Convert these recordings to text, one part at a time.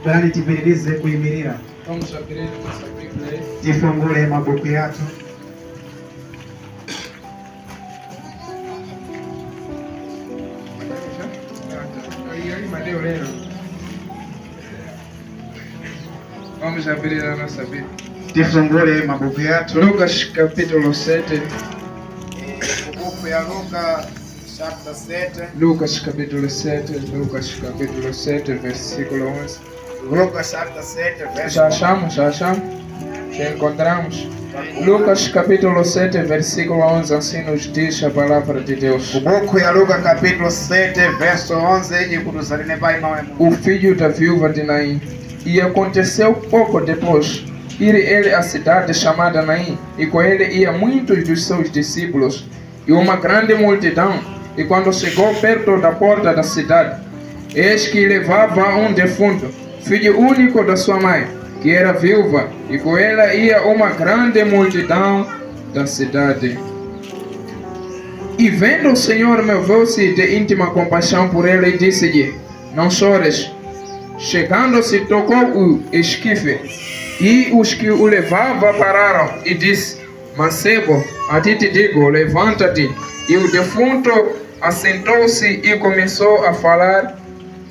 Bali tupitilize kuyimirira. Vamos abrir nossa Bíblia aí. Tifungule mabuku yatu. Vamos abrir a nossa Bíblia. Tifungule mabuku yatu. Lucas capítulo 7. Mabuku ya Luka chapter 7. Lucas capítulo 7. Lucas capítulo 7, versículo 11. Lucas chapter 7, verse Já achamos? Já encontramos? Lucas capítulo 7, versículo 11, assim nos diz a palavra de Deus. Mabuku ya Luka capítulo 7, verso 11 yenye kutusaline pai mawe Mungu. O filho da viúva de Naim. E aconteceu pouco depois, ir ele à cidade chamada Naim, e com ele ia muitos dos seus discípulos, e uma grande multidão. E quando chegou perto da porta da cidade, eis que levava um defunto, filho único da sua mãe, que era viúva, e com ela ia uma grande multidão da cidade. E vendo o Senhor, moveu-se de íntima compaixão por ela e disse-lhe: não chores. Chegando-se, tocou o esquife, e os que o levavam pararam, e disse: mancebo, a ti te digo, levanta-te. E o defunto assentou-se e começou a falar,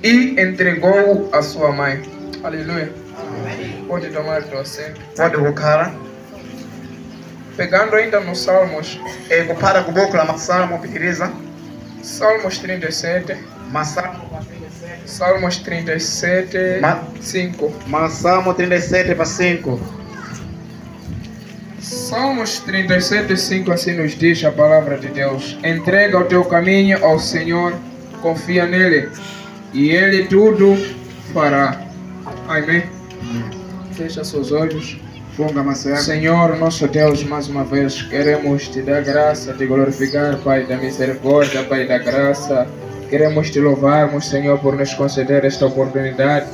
e entregou a sua mãe. Aleluia. Pode tomar teu assento. Pode kukhala. Pegando ainda nos Salmos, Kupata kubuku la masalmo pikiriza. Salmos 37, Masalmo Salmos 37, 5. Masalmo 37 para 5. Salmos 37, 5, assim nos diz a palavra de Deus. Entrega o teu caminho ao Senhor, confia nele, e ele tudo fará. Amém. Fecha seus olhos. Funga macho yako. Senhor, nosso Deus, mais uma vez queremos te dar graça, te glorificar, Pai da misericórdia, Pai da graça. Queremos te louvarmos, Senhor, por nos conceder esta oportunidade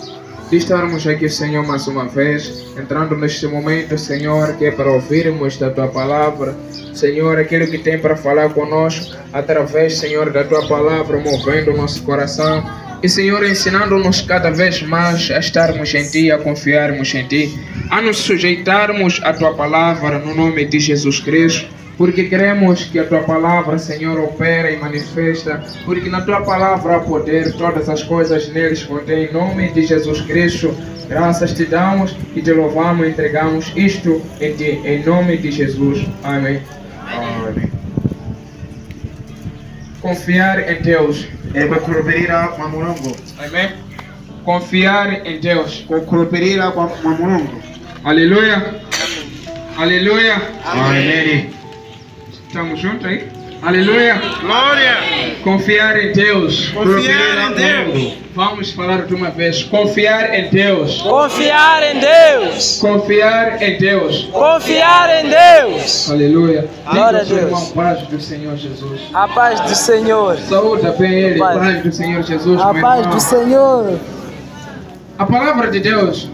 de estarmos aqui, Senhor, mais uma vez, entrando neste momento, Senhor, que é para ouvirmos da Tua Palavra. Senhor, aquilo que tem para falar conosco, através, Senhor, da Tua Palavra, movendo o nosso coração. E, Senhor, ensinando-nos cada vez mais a estarmos em Ti, a confiarmos em Ti, a nos sujeitarmos à Tua Palavra, no nome de Jesus Cristo. Porque queremos que a Tua Palavra, Senhor, opera e manifesta, porque na Tua Palavra há poder, todas as coisas neles contém. Em nome de Jesus Cristo, graças te damos e te louvamos e entregamos isto em Ti, em nome de Jesus. Amém. Amém. Confiar em Deus. Kukhulupirira kwa Mulungu. Amém. Confiar em Deus. Kukhulupirira kwa Mulungu. Aleluia. Aleluia. Amém. Estamos juntos aí? Aleluia. Glória. Confiar em Deus. Confiar em Deus. Vamos falar de uma vez. Confiar em Deus. Confiar em Deus. Confiar em Deus. Confiar em Deus. Aleluia. Glória a Diga ao seu Deus. irmão, paz do Senhor Jesus. A paz do Senhor. Saúde bem ele. Paz. Paz do Senhor Jesus. A meu paz irmão. do Senhor. A palavra de Deus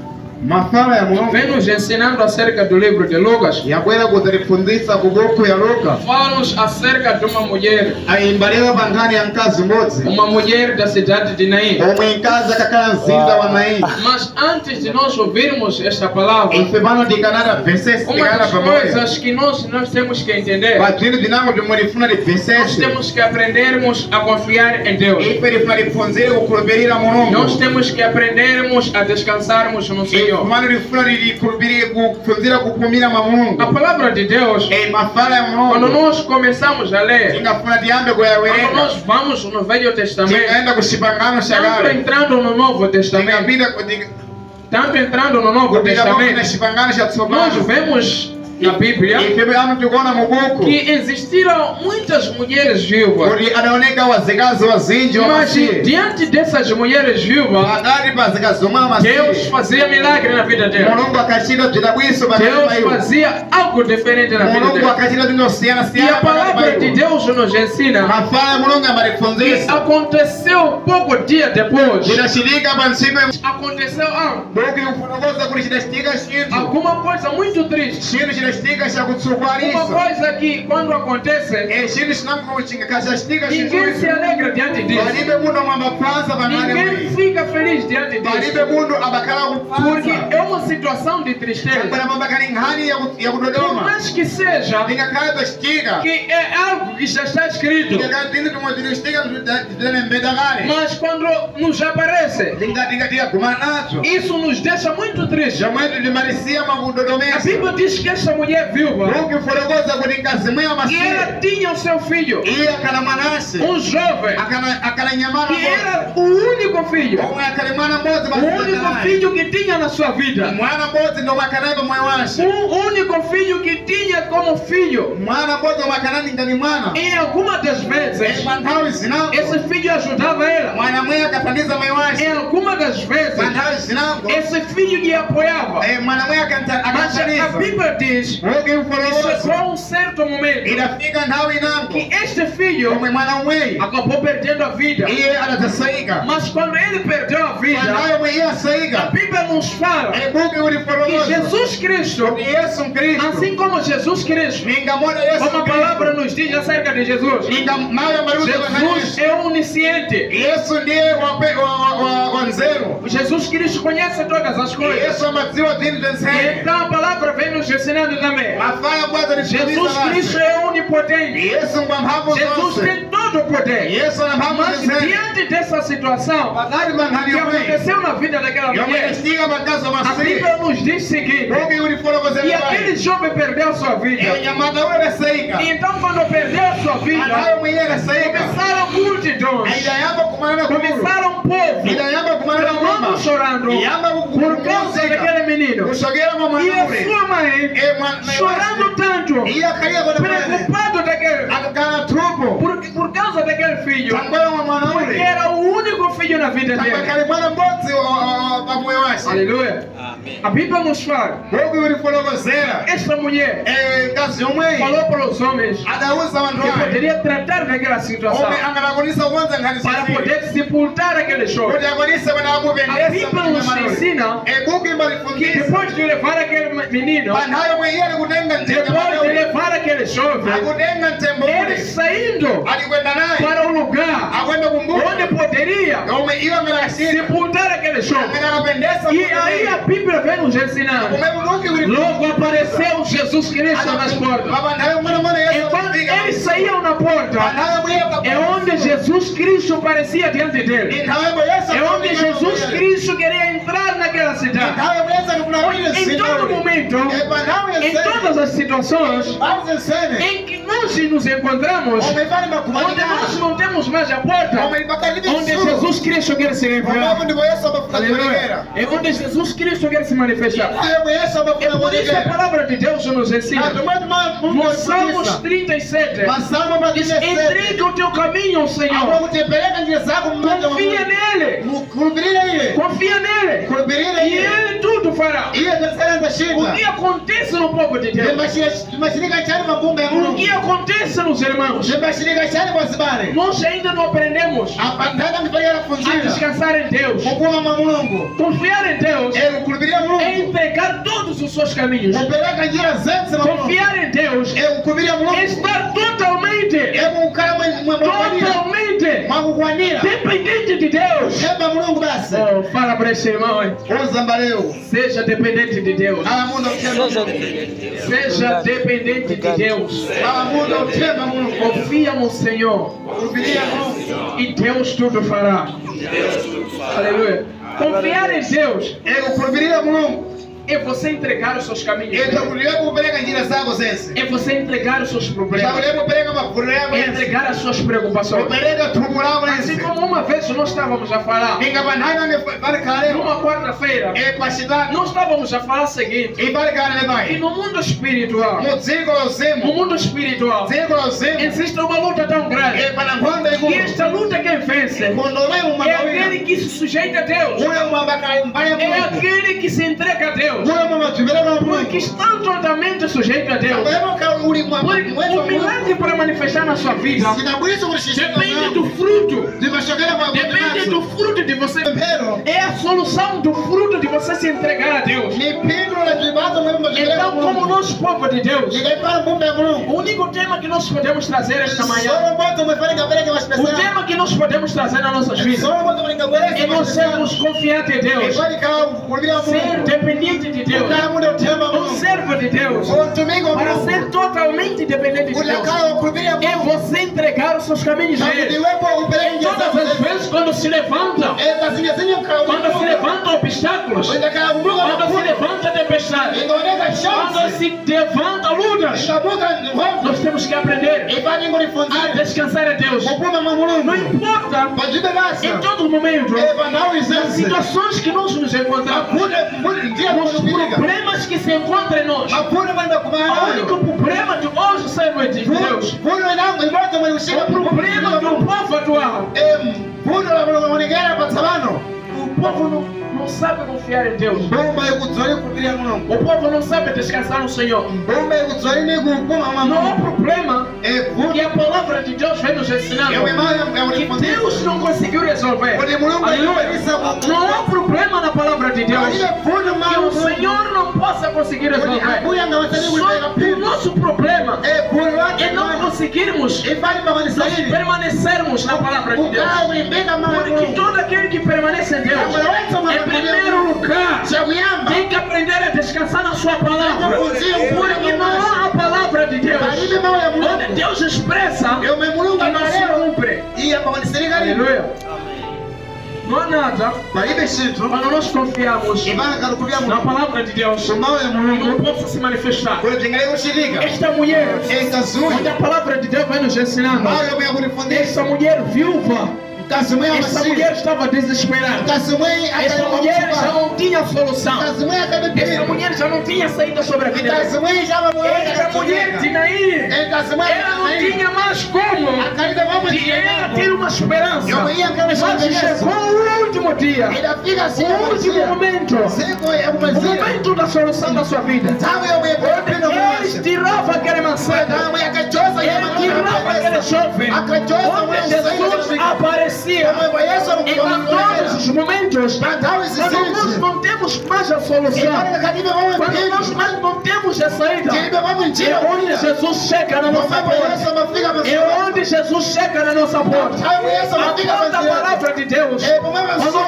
Mafala ya Mulungu vem nos ensinando acerca do livro de Lucas. yakwenda kutifundisa kubuku ya Luka. Fala-nos acerca de uma mulher. Ayimbaliwa bangani ya nkazi mmodzi. Uma mulher da cidade de Naim. Omwe nkazi akakhala mzinda wa Naim. Mas antes de nós ouvirmos esta palavra, Ife pano tikanada versesi uma tikana das pamoja. coisas que nós temos que entender, Patino dinango dimulifuna nós versesi. temos que aprendermos a confiar em Deus. Ife lifuna lifunzire kukhulupirira Nós Mulungu. temos que aprendermos a descansarmos no Senhor. Kumano lifuna likhulupirire kufunzira kupumira mwa A Mulungu. palavra de Deus, Mafala ya quando Mulungu nós começamos a ler, tingafuna tiyambe quando kuyawerenga. nós vamos no Velho Testamento, Tingaenda kushipangano tanto shagale. entrando no Novo Testamento, Tingapita tanto entrando no Novo kupita pamoja na Testamento, shipangano sha nós tsopano. vemos na Bíblia Ife ano tikona mubuku. que existiram muitas mulheres viúvas. Kuti adaoneka wazikazi wazinji wa Mas Masihi. diante dessas mulheres viúvas, Pakati pa zikazi zomwe Deus Masihi. fazia milagre na vida delas. Mulungu akachita bzidabwitso pakati pa Deus iwo. fazia algo diferente na vida Mulungu delas. akachita zinthu E zosiyana-siyana a pakati pa palavra de iwo. Deus nos ensina Mafala ya Mulungu que amatifunzisa. aconteceu pouco dia depois. Zidachitika pa ntsiku Aconteceu algo. buku ikufotokoza kuti chidachitika chinthu. Alguma coisa muito triste. Chinthu estiga Uma chakutsukwalisa coisa que quando acontece, echintu chinamkuchinga kashastiga ninguém se alegra diante disso. palibe mundu mwambapanza Ninguém vanale fica feliz diante disso. palibe mundu abakala Porque kupanza é uma situação de tristeza. kana mambakali nkhani Por yakudodoma mais que seja, lingakhala pastiga que é algo que já está escrito. lingakhala tindu tumwe zilistiga zilembeda kale Mas quando nos aparece, lingatigaguma nazo isso nos deixa muito tristes. jamwetu limalisia A makudodomesa Bíblia diz que essa mulher viúva, ukiforokoza kuti nkazimwe e amasiye ela tinha o seu filho, iye akala mwanase jovem, akala nyamana que era o único filho. omwe akali mwana mmodzi O único filho que tinha na sua vida. mwana mmodzi ndomwe akanaipa moyo wase O único filho que tinha como filho. mwana mmodzi omwe akanani ngani mwana Em algumas das vezes, pa nthawi zinapo esse filho ajudava ela. mwana mwe akathandiza moyo wase Em algumas das pa vezes, nthawi zinapo esse filho lhe apoiava. mwana mwe Mas a akathandiza Bíblia diz que ukiforokoza chegou um certo momento idafika nthawi inango que este filho omwe mwana umweyi acabou perdendo a vida. iye adatasayika Mas quando ele perdeu a vida, nthawi omwe iye a asayika Bíblia nos fala buku que uliforokoza Jesus Cristo, kuti yesu mkristu assim como Jesus Cristo, ninga moda yesu como a palavra nos diz acerca de Jesus, ninga mawe maruza Jesus é onisciente. yesu ndiye wa nzeru Jesus Cristo conhece todas as coisas. yesu amadziwa zinthu E zense então a palavra vem nos ensinando também. mafala bwaza Jesus Cristo é onipotente. yesu ngwa mphamvu Jesus zonse tem todo o poder. yesu ana mphamvu Mas zense diante dessa situação pakati pa nkhani que yomwe aconteceu na vida daquela yomwe mulher, ichitika pakazi a wamasiye Bíblia nos diz o seguinte: buku e uliforokozera aquele jovem perdeu a sua vida. nyamata ule adasayika E então, quando perdeu a sua nthawi vida, omwe iye adasayika começaram multidões, idayamba kumana na kukulu começaram um povo idayamba kumana na clamando, kumba chorando iyamba por causa daquele menino. kusogera mwa E mwana a ule sua mãe chorando tanto, iye akaliya kwa mwana preocupado daquele, akakana tupo por causa daquele filho, tambala mwa mwana porque ule era o único filho na vida dele. tambakali mwana mmodzi pa moyo wase Aleluia. A Bíblia nos fala, buku uliforokozera esta mulher ngazi yomweyi falou para os homens adauza que wanthu ake poderia tratar daquela situação omwe angadakonisa kukonza nkhani para zonsezi poder sepultar aquele jovem. kuti akonise kuti A amupendesa Bíblia nos ensina buku que imalifundisa depois de levar aquele menino, pa nthawi yomwe iye ali kutenga mtenga depois de levar aquele jovem, akutenga mtembo ele ule saindo alikwenda naye para o lugar akwenda kumbuka onde poderia omwe iwo angadakasina sepultar aquele jovem. angadakapendesa E aí a Bíblia vem nos ensinar. kumbe buku Logo apareceu Jesus Cristo nas portas. pa nthawi yomwe mwana E yesu quando akafika eles saíam na pa porta, nthawi yomwe iye é onde Jesus Cristo aparecia diante dele. nthawi yomwe yesu É onde Jesus Cristo queria entrar naquela cidade. nthawi yomwe yesu akafuna Em todo momento, pa nthawi em yonsene todas as situações mphamvu zonsene em que nós nos encontramos, omwe pali onde makumanika nós não temos mais a porta, omwe pakalibe onde chitsulo Jesus Cristo quer se pambapo revelar. ndipo yesu amafuna Aleluia. kuonekera É onde Jesus Cristo quer se manifestar. nthawi yomwe yesu É amafuna por isso que a kuonekera palavra de Deus nos ensina. No Salmos 37, masalmo diz: 37 entrega o teu caminho ao Senhor. akutipeleka njira zako mmanja Confia nele. mukhulupirire iye Confia nele. khulupirire E iye ele tudo fará. iye O zaserenza shita que acontece no povo de Deus? zimashirika chani mabumba ya O mulungu que acontece nos irmãos? zimashirika chani kwa zibale Nós ainda não aprendemos apa ntaka ndifalia a lafunzira descansar em Deus. kukuma mwa mulungu Confiar em Deus kukhulupirira é mulungu entregar todos os seus caminhos. kupeleka njira zense mwa mulungu Confiar em Deus kukhulupirira é mulungu estar totalmente, kukhala mwakwanira totalmente mwakukwanira dependente de Deus. shemba mulungu basi Oh, fala para esse irmão, hein? uzamba leo Seja dependente de Deus. ala mundu Seja akuthemba Seja dependente de Deus. ala mundu akuthemba mulungu Confia no Senhor kukhulupirira mulungu e Deus tudo fará. Aleluia. Confiar em Deus kukhulupirira mulungu é você entregar os seus caminhos. etakulire kupereka njira zako zense É você entregar os seus problemas. etakulire kupereka mavuto yako É yense entregar as suas preocupações. kupereka thuku lako Assim lense como uma vez nós estávamos a falar, ninga panhanga pali kale numa quarta-feira, pa xitatu nós estávamos a falar o seguinte: e pali kale que pai no mundo espiritual, mu dziko la no uzimu mundo espiritual, dziko la uzimu existe uma luta tão grande. pana nkhonda E ikulu esta luta quem vence mkondo ule é umabawira aquele que se sujeita a Deus. ule umabaka mbali ya É mulungu aquele que se entrega a Deus. ule umabajibira kwa Porque mulungu está totalmente sujeito a Deus. abayeboka uli Porque mwetu o mulungu milagre para manifestar na sua vida sidabwisa kulishishika depende do fruto. zimashokera kwa Depende do fruto de você. mpero É a solução do fruto de você se entregar a Deus. ni pindo la jibazo mwema Então, como nosso povo de Deus, Nikaipana mbumba ya o Mulungu. único tema que nós podemos trazer esta manhã, Solo moto umefanyika mbele ya o mashpesa. tema que nós podemos trazer nas nossas vidas, Solo moto umefanyika mbele é ya nós sermos mashpesa. confiantes em Deus, Ifanye kama kuhubiri ser Mungu. dependente de Deus, Ukaya muda utemba um Mungu. servo de Deus, Utumiki wa para Mungu. ser totalmente dependente de Deus. Utakao kuhubiri É Mungu. você entregar os seus caminhos a Ele. Iwepo upeleke Todas as vezes quando se levanta, kazinyazinyo quando se levantam obstáculos, Utakao kumbuka quando se mafuta. levanta tempestade, Ingaoneka quando shansi. se levanta lutas, Ikabuka hofu. nós temos que aprender Ifanye a ngolifunzile. descansar em Deus. Kupuma Não mamulungu. importa Pajibe basa. em todo momento Panawi as zense. situações que nós nos encontramos, Hakuna ndia os kunubilika. problemas que se encontram em nós. Hakuna banda O kumana. único problema de hoje, servo de Deus, Puno inangu imota mwe ushika. o problema do povo atual, Puno la mulonegera patsabano. o povo não sabe confiar em Deus. Bomba ikudzori kubiria Mulungu. O povo não sabe descansar no Senhor. Bomba ikudzori ni kupuma Não há mama. problema Puno que a palavra de Deus vem nos ensinando ewe maya que Deus não conseguiu resolver. Kwenye Mulungu Aleluia. alisa Não há problema na palavra de Deus Aliye puno que o Senhor não possa conseguir resolver. Akuya na wasani Só kuleka o pino. nosso problema Puno wake é não conseguirmos Ifanye mama nós nisaidi. permanecermos na palavra de Deus. Ukaa ulimbeka mama Porque Mulungu. todo aquele que permanece em Deus, em primeiro lugar, Chaguyamba. tem que aprender a descansar na sua palavra. Porque não há a palavra de Deus Karibe mawe ya onde Mulungu. Deus expressa Eu me Mulungu e não se amarelo. cumpre. Iya mama nisirikali. Aleluia. Não há nada Karibe shintu. quando nós confiamos Ibanga kalukubia na Mulungu. palavra de Deus Mawe ya que não Mulungu. possa se manifestar. Kule tingaye kushirika. Esta mulher, Ekazuri. onde a palavra de Deus vai nos ensinando, Mawe ya kunifundisha. essa mulher viúva, Kasumwe ya essa masiri. mulher estava desesperada. Kasumwe Essa mulher já não tinha solução. Kasumwe Essa akabipira. mulher já não tinha saída sobre a vida dela. Kasumwe jaba Essa mulher de Nair, Kasumwe. ela não tinha mais como Akaribe mama de ela ter uma esperança. Eu ia aquela Mas chegou o último dia, Inafika o último momento, Siku ya o kumalizia. momento da solução da sua vida. Tawe ya mwepepino Ele mwasha. tirava aquele mancebo, Damu yakachoza ya ele tirava aquele jovem, Akachoza onde Jesus aparecia Yesu em todos os momentos. Damu Quando nós não temos mais a solução, quando nós mais não temos a saída, é onde Jesus chega na nossa porta. É onde Jesus chega na nossa porta. A porta da palavra de Deus. Quando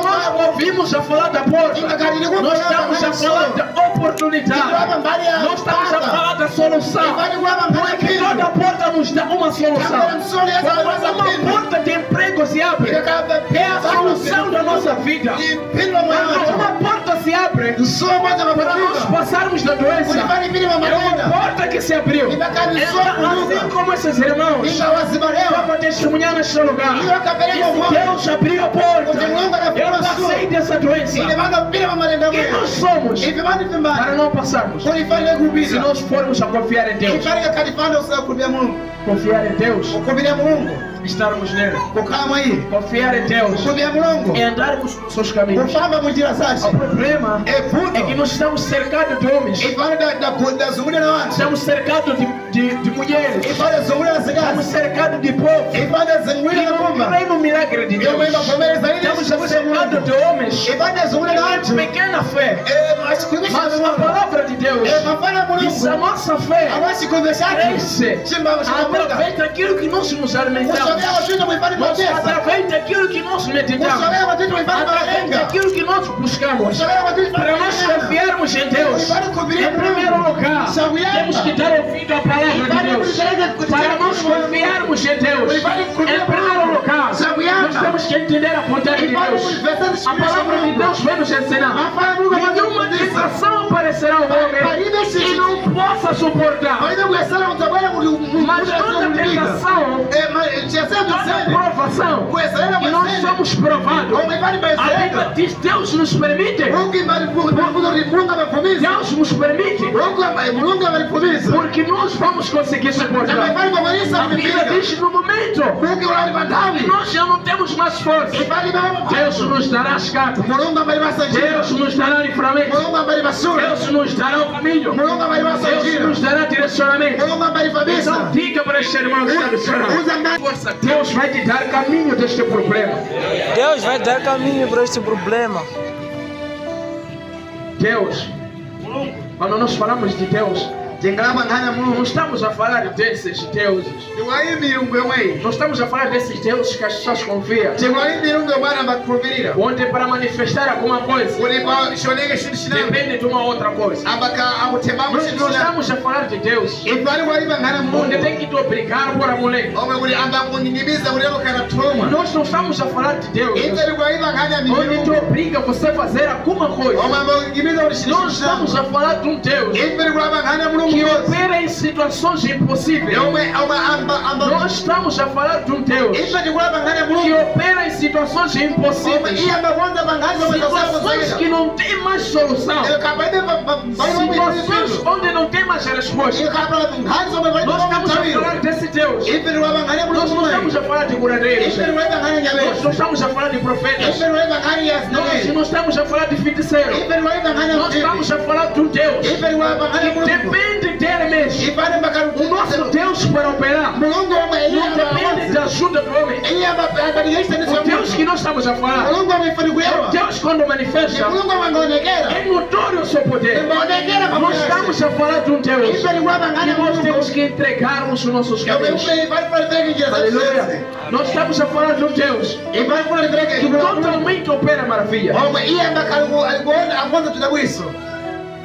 nós ouvimos a falar da porta, nós estamos a falar da oportunidade. Nós estamos a falar da solução. Porque toda porta nos dá uma solução. Quando uma porta de emprego se abre, é a solução da nossa vida. Quando uma porta se abre, para nós passarmos da doença, é uma porta que se abriu. Então, assim como esses irmãos estavam testemunhando neste lugar, esse Deus abriu a porta. Eu passei dessa doença. Quem nós somos para não passarmos? Se nós formos a confiar em Deus, confiar em Deus, estarmos nele, confiar em Deus e andarmos nos seus caminhos. O problema é que nós estamos cercados de homens, estamos cercados de mulheres, estamos cercados de povo que não creem no milagre de Deus. Estamos cercados de homens de pequena fé, mas a palavra de Deus diz a nossa fé cresce através daquilo que nós nos alimentamos, através daquilo que nós meditamos, através daquilo que nós buscamos. Para nós confiarmos em Deus, em primeiro lugar, temos que dar ouvido à palavra de Deus. Para nós confiarmos em Deus, em primeiro lugar, nós temos que entender a vontade de Deus. A palavra de Deus vai nos ensinar. Nenhuma tentação aparecerá ao homem que não possa suportar. Mas toda tentação, toda provação, que nós somos provados, a Bíblia diz: Deus nos permite. Deus nos permite, porque nós vamos conseguir suportar. A Bíblia diz: no momento que nós já não temos mais força, Deus nos dará as cartas, Deus nos dará livramento, Deus nos dará o caminho, Deus nos dará direcionamento. Então diga para este irmão que está do seu lado: força, Deus vai te dar caminho deste problema. Deus vai dar caminho para este problema. Deus Quando nós falamos de Deus, tingalaba nkhani ya não mulungu estamos a falar desses deuses. tiwayi milungu yomweyi Não estamos a falar desses deuses que as pessoas confiam. tiwayi milungu yomwe ambakhulupirira Onde para manifestar alguma coisa kuti pashoneke chinthu chinango depende de uma outra coisa. akuthembamu Nós chinthu não chinango estamos a falar de Deus ife ali kuwayipa nkhani ya onde mulungu tem que te obrigar por a mulher. omwe kuti ambakuning'iniza kuti amakhala thomwa Nós não estamos a falar de Deus ife ali kuwayipa nkhani ya onde te milungu obriga você a fazer alguma coisa. omwe ambakuning'iniza kuti chinthu Nós estamos chinango a falar de um Deus ife ali kuwayipa nkhani ya mulungu que yonse opera em situações impossíveis. yomwe Nós estamos a falar de um Deus ife tikuwayipa nkhani ya que mulungu opera em situações omwe impossíveis. iye ambakonza pa nkhani zomwe Situações que não tem mais solução. Situações onde não tem mais resposta. Nós estamos a falar desse Deus. Nós não estamos a falar de curadeiros. Nós não estamos a falar de profetas. Nós não estamos a falar de feiticeiros. Nós estamos a falar de um Deus que depende dele mesmo. O nosso Deus para operar não depende da ajuda do homem. O Deus que nós estamos a falar é o Deus quando manifesta é notório o seu poder. Nós estamos a falar de um Deus que nós temos que entregarmos os nossos caminhos. Aleluia. Nós estamos a falar de um Deus que totalmente opera maravilha.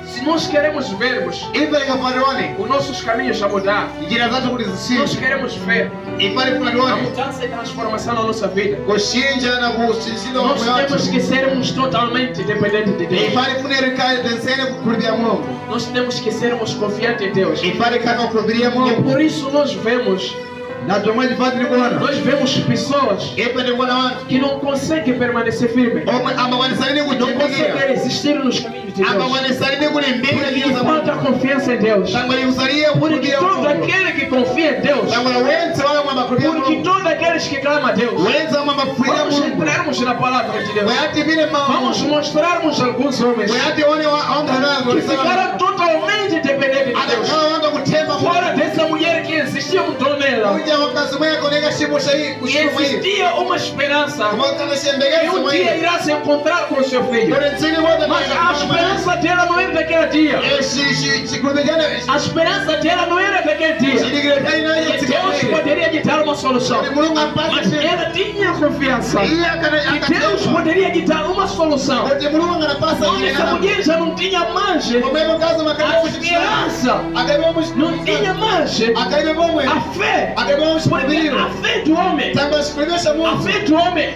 Se nós queremos vermos os nossos caminhos a mudar, nós queremos ver a mudança e transformação na nossa vida, nós temos que sermos totalmente dependentes de Deus. Nós temos que sermos confiantes em Deus. E por isso nós vemos pessoas que não conseguem permanecer firmes, não conseguem resistir nos caminhos de Deus, porque falta confiança em Deus. Porque todo aquele que confia em Deus, porque todos aqueles que clamam a Deus, vamos entrarmos na palavra de Deus, vamos mostrarmos alguns homens que ficaram totalmente dependentes de Deus. Fora dessa mulher que existia um dom nela, e existia uma esperança que um dia irá se encontrar com seu filho. Mas a esperança dela não era daquele dia. A esperança dela não era daquele dia. Que Deus poderia lhe dar uma solução. Mas ela tinha confiança que Deus poderia lhe dar uma solução. Onde essa mulher já não tinha mais a esperança, não tinha mais a fé. Porque a fé do homem, a fé do homem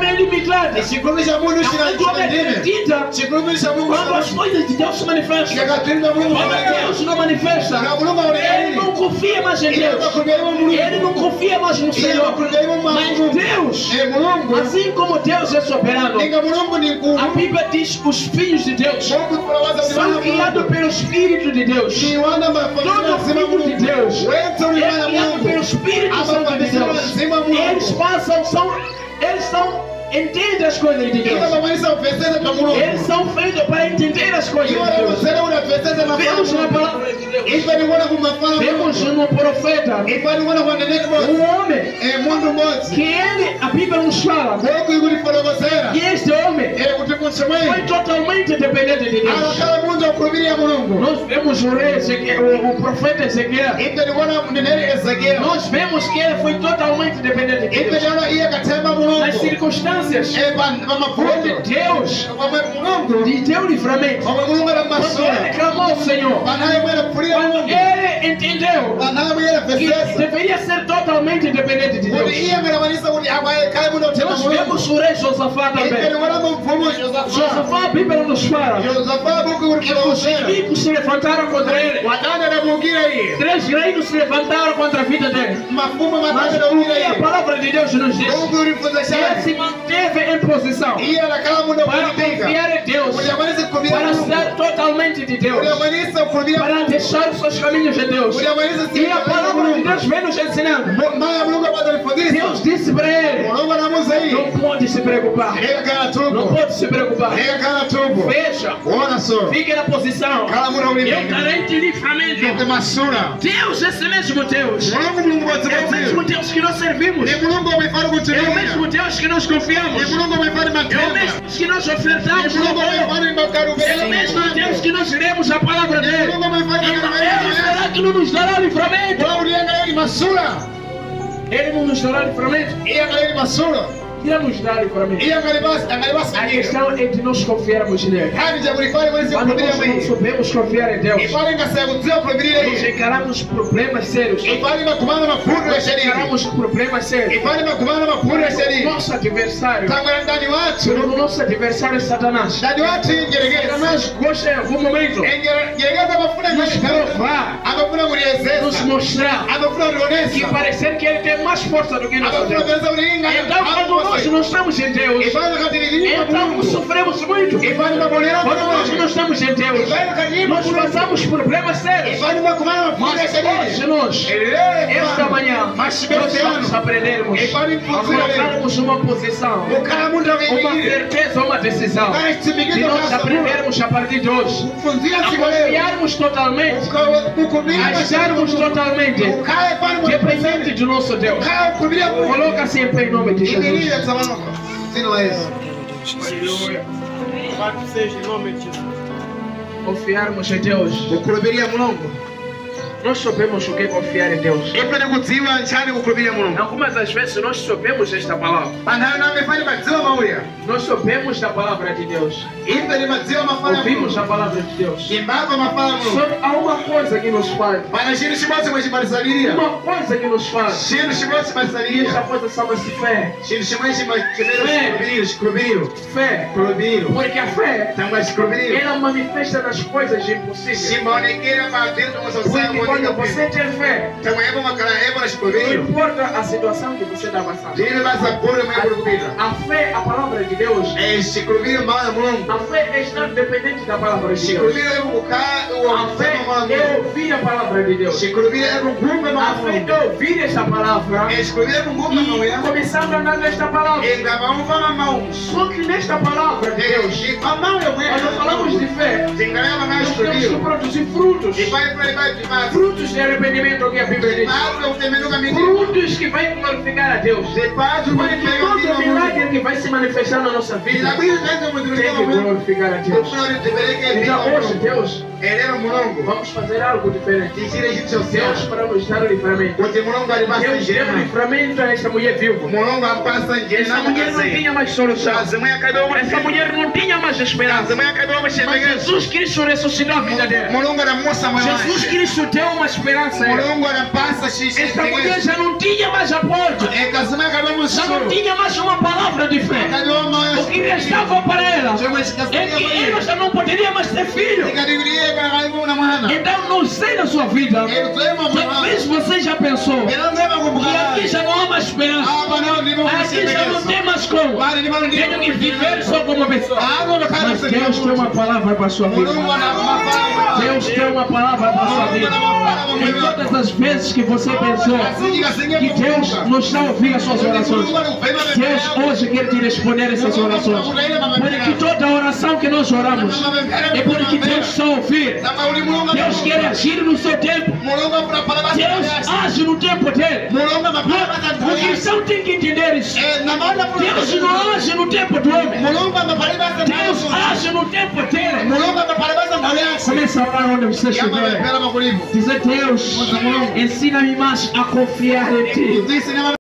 é limitada. A fé do homem é perdida quando as coisas de Deus se manifestam. Quando Deus não manifesta, ele não confia mais em Deus. Ele não confia mais no Senhor. Mas Deus, assim como Deus é soberano, a Bíblia diz que os filhos de Deus são guiados pelo Espírito de Deus. Todo filho de Deus é guiado pelo Espírito Santo de Deus. Eles entendem as coisas de Deus. Eles são feitos para entender as coisas de Deus. Vemos na palavra de Deus, vemos no profeta um homem que ele, a Bíblia nos fala que este homem foi totalmente dependente de Deus. Nós vemos o rei Ezequiel, o profeta Ezequiel. Nós vemos que ele foi totalmente dependente de Deus. Nas circunstâncias onde Deus lhe deu livramento, quando ele clamou ao Senhor, quando ele entendeu que deveria ser totalmente dependente de Deus. Nós vemos o rei Josafá também. Josafá, a Bíblia nos fala que os inimigos se levantaram contra ele. 3 reinos se levantaram contra a vida dele. Mas a palavra de Deus nos diz que ele se manteve em posição para confiar em Deus, para ser totalmente de Deus, para deixar os seus caminhos de Deus. E a palavra de Deus vem nos ensinando. Deus disse para ele: não pode se preocupar. Não pode se preocupar. Veja, fique na posição. Eu darei te livramento. Deus, esse mesmo Deus, é o mesmo Deus que nós servimos, é o mesmo Deus que nós confiamos, é o mesmo que nós ofertamos. Pelo menos nós temos que nós lermos a palavra dele. Então ele será que não nos dará livramento? Ele não nos dará livramento? Ele nos dará livramento. A questão é de nós confiarmos nele. Quando nós não sabemos confiar em Deus, nós encaramos problemas sérios. Nós encaramos problemas sérios. Nosso adversário, o nosso adversário é Satanás. Satanás gosta em algum momento nos provar, nos mostrar que parecer que ele tem mais força do que nós. Então quando nós não estamos em Deus, então sofremos muito. Quando nós não estamos em Deus, nós passamos problemas sérios. Mas hoje nós, esta manhã, nós vamos aprendermos a colocarmos uma posição, uma certeza, uma decisão. E nós aprendermos a partir de hoje a confiarmos totalmente, a estarmos totalmente dependente do nosso Deus. Coloca-se em pé em nome de Jesus. Aleluia. Confiarmos em Deus. Nós sabemos o que é confiar em Deus. Algumas das vezes nós sabemos esta palavra. Nós sabemos da palavra de Deus. Ouvimos a palavra de Deus. Só há uma coisa que nos falta. Uma coisa que nos falta. E esta coisa chama-se fé. Fé. Porque a fé, ela manifesta nas coisas impossíveis. Porque quando você tem fé, não importa a situação que você está passando. A fé, a palavra de Deus, a fé é estar dependente da palavra de Deus. A fé é ouvir a palavra de Deus. A fé é ouvir esta palavra e começar a andar nesta palavra. Só que nesta palavra de Deus, quando falamos de fé, nós temos que produzir frutos. Frutos de arrependimento, que a Bíblia diz. Frutos que vai glorificar a Deus. Porque todo milagre que vai se manifestar na nossa vida tem que glorificar a Deus. Então hoje, Deus, vamos fazer algo diferente. Deus para nos dar o livramento. Deus deu o livramento a esta mulher viúva. Essa mulher não tinha mais solução. Essa mulher não tinha mais esperança. Mas Jesus Cristo ressuscitou a vida dela. Jesus Cristo deu uma esperança a ela. Esta mulher já não tinha mais apoio. Já não tinha mais uma palavra de fé. O que restava para ela é que ela já não poderia mais ter filho. Então não sei na sua vida, talvez você já pensou que aqui já não há mais esperança, aqui já não tem mais como, tenho que viver só como pessoa. Mas Deus tem uma palavra para a sua vida. Deus tem uma palavra para a sua vida. Em todas as vezes que você pensou que Deus não está ouvindo as suas orações, Deus hoje quer te responder essas orações. Porque toda oração que nós oramos é porque Deus está ouvir. Deus quer agir no seu tempo. Deus age no tempo dele. O cristão tem que entender isso. Deus não age no tempo do homem. Deus age no tempo dele. Começa a orar onde você estiver. Dizer: Deus, ensina-me mais a confiar em ti.